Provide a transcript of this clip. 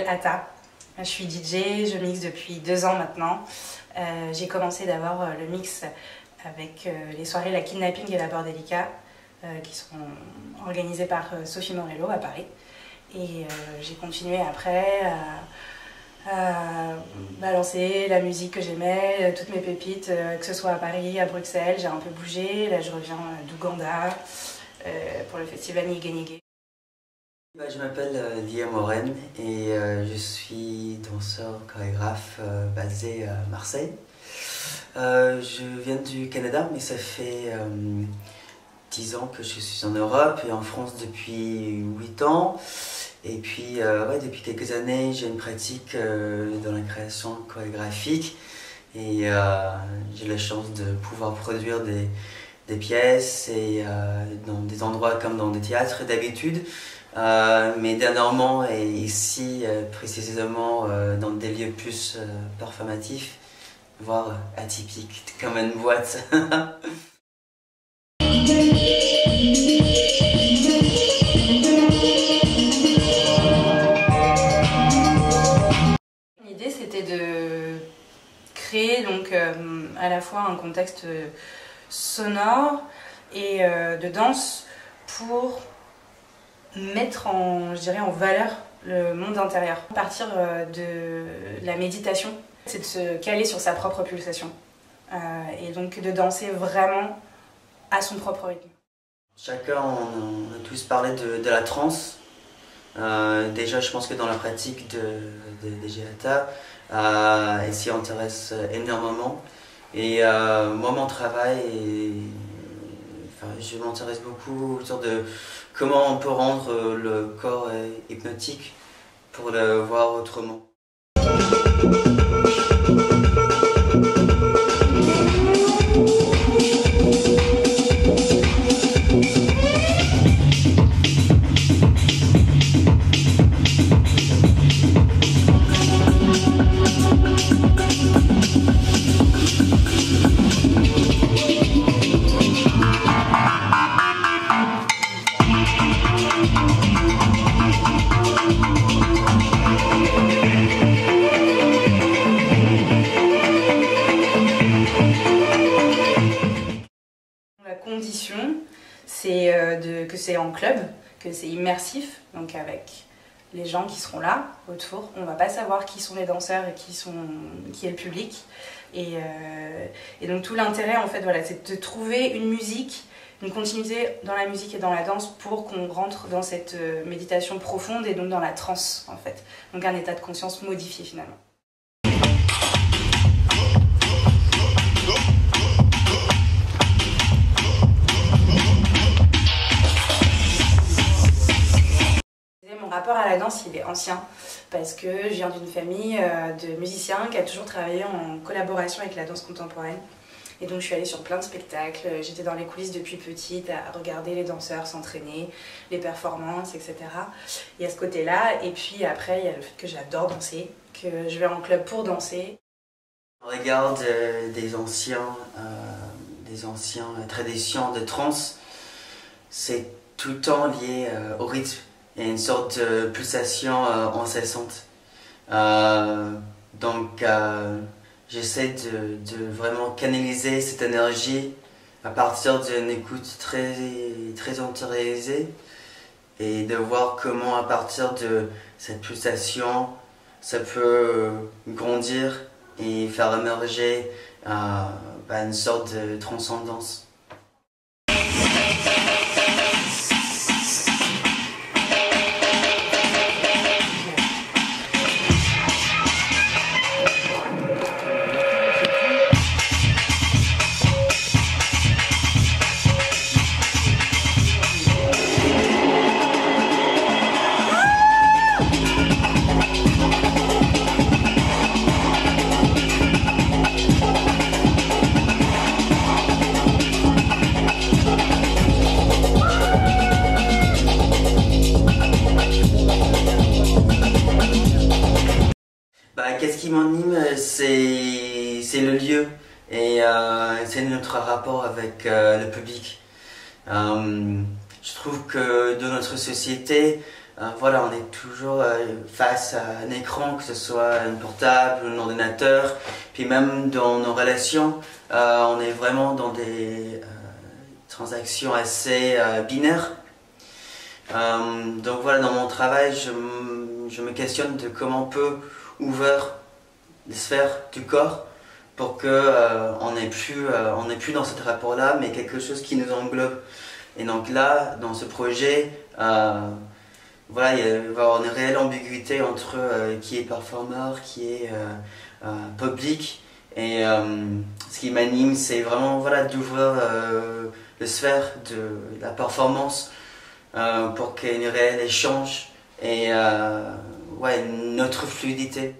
m'appelle Ata. Je suis DJ, je mixe depuis 2 ans maintenant. J'ai commencé d'abord le mix avec les soirées La Kidnapping et La Bordelica qui sont organisées par Sophie Morello à Paris. Et j'ai continué après à balancer la musique que j'aimais, toutes mes pépites, que ce soit à Paris, à Bruxelles. J'ai un peu bougé, là je reviens d'Ouganda pour le festival Nigué Nigué. Je m'appelle Liam Oren et je suis danseur chorégraphe basé à Marseille. Je viens du Canada, mais ça fait 10 ans que je suis en Europe et en France depuis 8 ans. Et puis depuis quelques années, j'ai une pratique dans la création chorégraphique et j'ai la chance de pouvoir produire des pièces et dans des endroits comme dans des théâtres d'habitude. Mais dernièrement et ici précisément dans des lieux plus performatifs, voire atypiques, comme une boîte. L'idée c'était de créer donc à la fois un contexte sonore et de danse pour mettre en valeur le monde intérieur. À partir de la méditation, c'est de se caler sur sa propre pulsation et donc de danser vraiment à son propre rythme. Chacun, on a tous parlé de la trance. Déjà, je pense que dans la pratique de Ata, elle s'y intéresse énormément. Et moi, mon travail, je m'intéresse beaucoup autour de comment on peut rendre le corps hypnotique pour le voir autrement. La condition, c'est que c'est en club, que c'est immersif, donc avec les gens qui seront là autour. On ne va pas savoir qui sont les danseurs et qui est le public. Et donc tout l'intérêt en fait, voilà, c'est de trouver une musique, une continuité dans la musique et dans la danse pour qu'on rentre dans cette méditation profonde et donc dans la transe en fait. Donc un état de conscience modifié finalement. Mon rapport à la danse, il est ancien parce que je viens d'une famille de musiciens qui a toujours travaillé en collaboration avec la danse contemporaine. Et donc je suis allée sur plein de spectacles, j'étais dans les coulisses depuis petite à regarder les danseurs s'entraîner, les performances, etc. Il y a ce côté-là, et puis après il y a le fait que j'adore danser, que je vais en club pour danser. On regarde des anciennes traditions de trance, c'est tout le temps lié au rythme. Il y a une sorte de pulsation incessante. Donc j'essaie de vraiment canaliser cette énergie à partir d'une écoute très intériorisée et de voir comment à partir de cette pulsation ça peut grandir et faire émerger une sorte de transcendance. Qu'est-ce qui m'anime, c'est le lieu et c'est notre rapport avec le public. Je trouve que dans notre société, voilà, on est toujours face à un écran, que ce soit un portable, un ordinateur, puis même dans nos relations, on est vraiment dans des transactions assez binaires. Donc voilà, dans mon travail, je me questionne de comment on peut ouvrir les sphères du corps pour que on n'est plus dans ce rapport-là, mais quelque chose qui nous englobe. Et donc là, dans ce projet, voilà, il va y avoir une réelle ambiguïté entre qui est performeur, qui est public. Et ce qui m'anime, c'est vraiment voilà, d'ouvrir le sphère de la performance pour qu'il y ait un réel échange et ouais, une autre fluidité.